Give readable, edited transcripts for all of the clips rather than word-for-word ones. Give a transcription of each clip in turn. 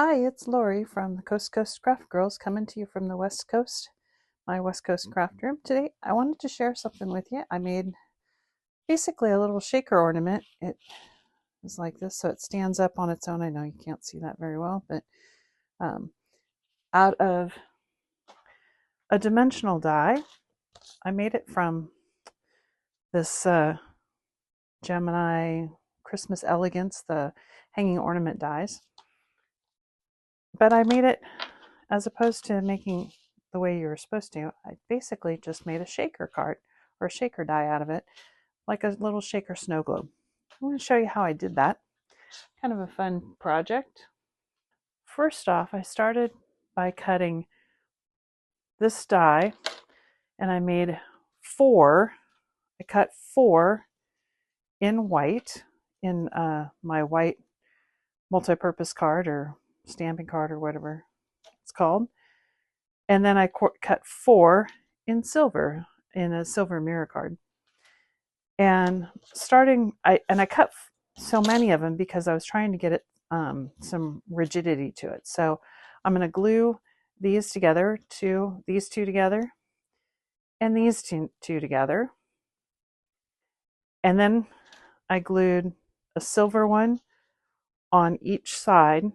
Hi, it's Lori from the Coast Coast Craft Girls coming to you from the West Coast, my West Coast craft room. Today I wanted to share something with you. I made basically a little shaker ornament. It is like this, so it stands up on its own. I know you can't see that very well, but um, out of a dimensional die. I made it from this Gemini Christmas Elegance, the hanging ornament dies. But I made it, as opposed to making the way you were supposed to, I basically just made a shaker card or a shaker die out of it, like a little shaker snow globe. I'm going to show you how I did that. Kind of a fun project. First off, I started by cutting this die, and I made four. I cut four in white, in my white multi-purpose card or stamping card or whatever it's called. And then I cut four in silver, in a silver mirror card. And I cut so many of them because I was trying to get it some rigidity to it. So I'm going to glue these together, these two together, and these two together. And then I glued a silver one on each side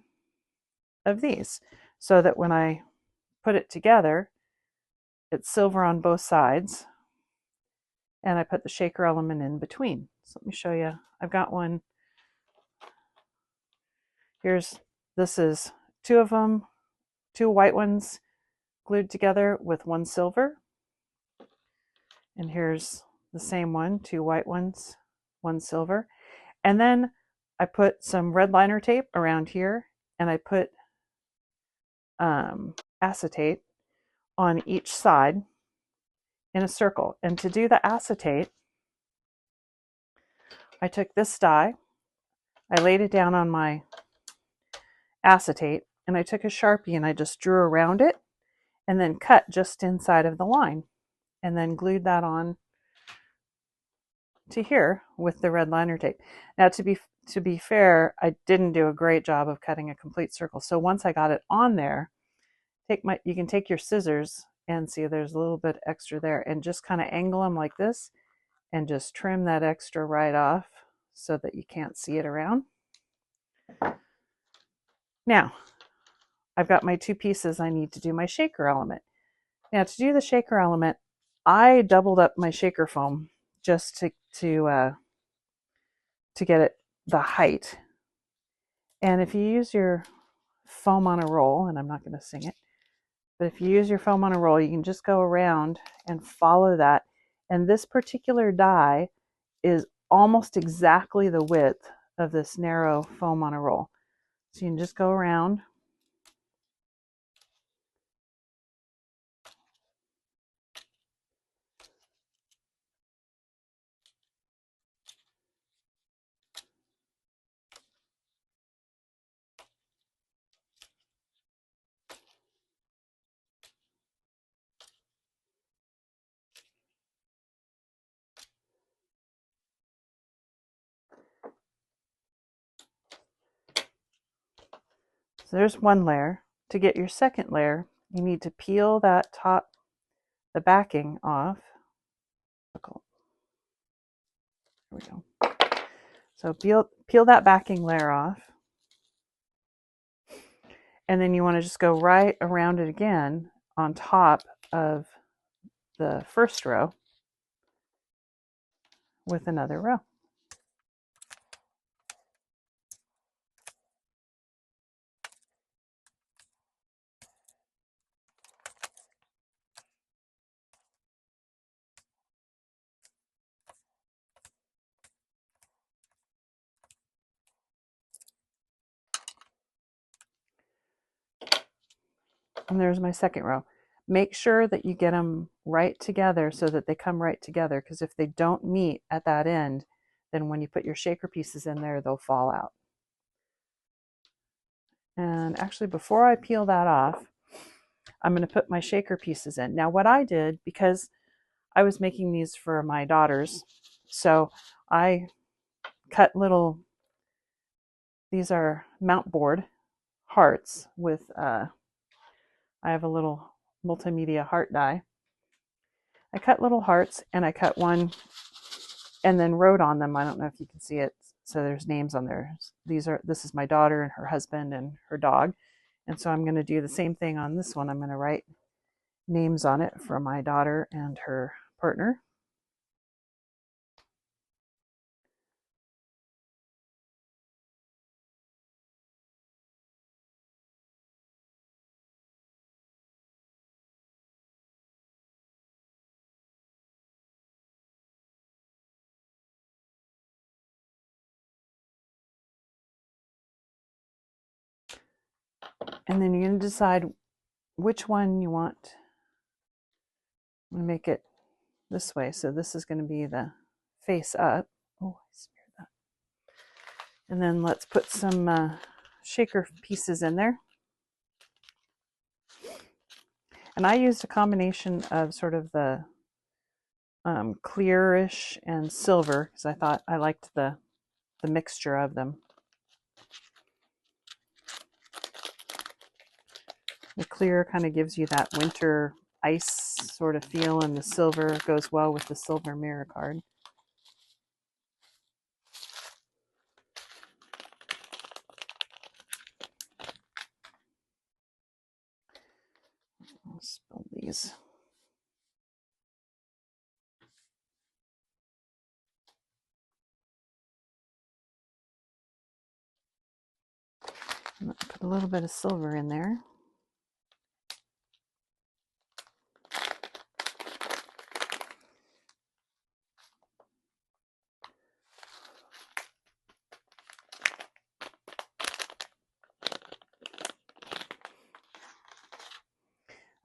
of these, so that when I put it together, it's silver on both sides, and I put the shaker element in between. So let me show you. I've got one. This is two of them, two white ones glued together with one silver. And here's the same one, two white ones, one silver. And then I put some red liner tape around here, and I put acetate on each side in a circle. And to do the acetate, I took this die, I laid it down on my acetate, and I took a Sharpie and I just drew around it and then cut just inside of the line, and then glued that on to here with the red liner tape. Now, to be fair, I didn't do a great job of cutting a complete circle. So once I got it on there, you can take your scissors and see there's a little bit extra there, and just kind of angle them like this and just trim that extra right off so that you can't see it around. Now, I've got my two pieces I need to do my shaker element. Now, to do the shaker element, I doubled up my shaker foam just to get it the height. And if you use your foam on a roll, and I'm not going to sing it, but if you use your foam on a roll, you can just go around and follow that. And this particular die is almost exactly the width of this narrow foam on a roll. So you can just go around. So there's one layer. To get your second layer, you need to peel that the backing off. There we go. So peel that backing layer off. And then you want to just go right around it again on top of the first row with another row. And there's my second row. Make sure that you get them right together so that they come right together, because if they don't meet at that end, then when you put your shaker pieces in there, they'll fall out. And actually, before I peel that off, I'm going to put my shaker pieces in. Now, what I did, because I was making these for my daughters, so I cut these are mount board hearts with, I have a little multimedia heart die. I cut little hearts, and I cut one and then wrote on them. I don't know if you can see it. So there's names on there. This is my daughter and her husband and her dog. And so I'm going to do the same thing on this one. I'm going to write names on it for my daughter and her partner. And then you're going to decide which one you want. I'm going to make it this way. So this is going to be the face up. Oh, I smeared that. And then let's put some shaker pieces in there. And I used a combination of sort of the clearish and silver because I thought I liked the mixture of them. The clear kind of gives you that winter ice sort of feel, and the silver goes well with the silver mirror card. I'll spill these. Put a little bit of silver in there.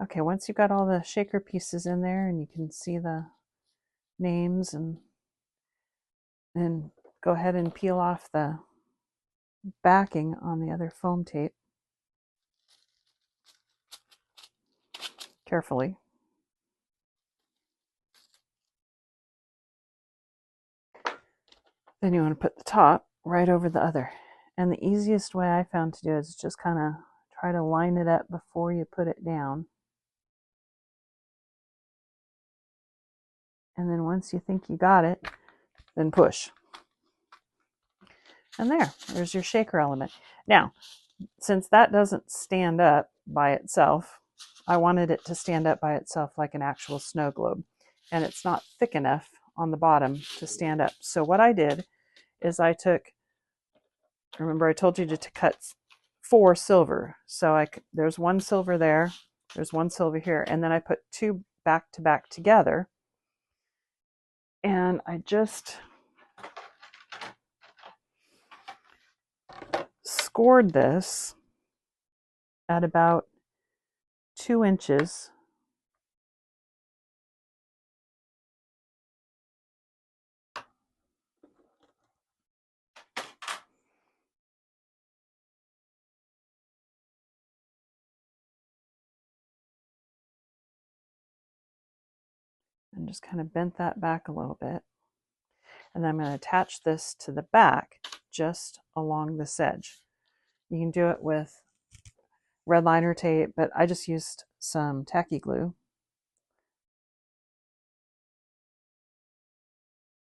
Okay, once you've got all the shaker pieces in there and you can see the names, and then go ahead and peel off the backing on the other foam tape carefully. Then you want to put the top right over the other. And the easiest way I found to do it is just kind of try to line it up before you put it down. And then once you think you got it, then push. And there's your shaker element. Now, since that doesn't stand up by itself, I wanted it to stand up by itself like an actual snow globe. And it's not thick enough on the bottom to stand up. So what I did is I took, remember I told you to cut 4 silver. So there's 1 silver there, there's 1 silver here, and then I put 2 back to back together. And I just scored this at about 2 inches. And just kind of bent that back a little bit. And then I'm going to attach this to the back just along this edge. You can do it with red liner tape, but I just used some tacky glue.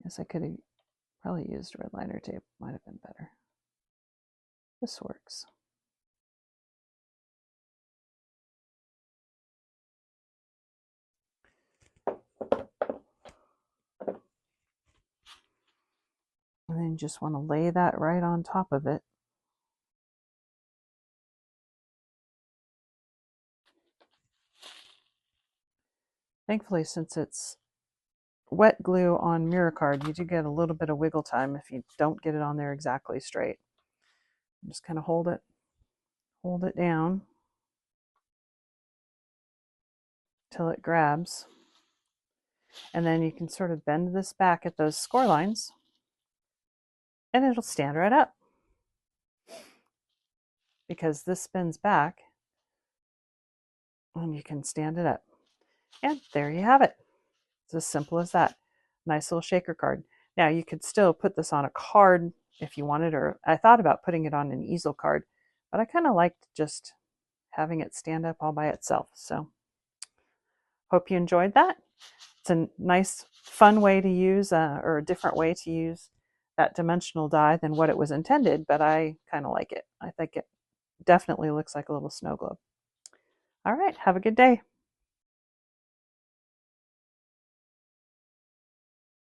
Yes, I could have probably used red liner tape. Might have been better. This works. And then you just want to lay that right on top of it. Thankfully, since it's wet glue on mirror card, you do get a little bit of wiggle time if you don't get it on there exactly straight. Just kind of hold it down till it grabs. And then you can sort of bend this back at those score lines and it'll stand right up because this spins back and you can stand it up. And there you have it. It's as simple as that. Nice little shaker card. Now you could still put this on a card if you wanted, or I thought about putting it on an easel card, But I kind of liked just having it stand up all by itself. So hope you enjoyed that. It's a nice, fun way to use, or a different way to use that dimensional die than what it was intended, but I kind of like it. I think it definitely looks like a little snow globe. All right, have a good day.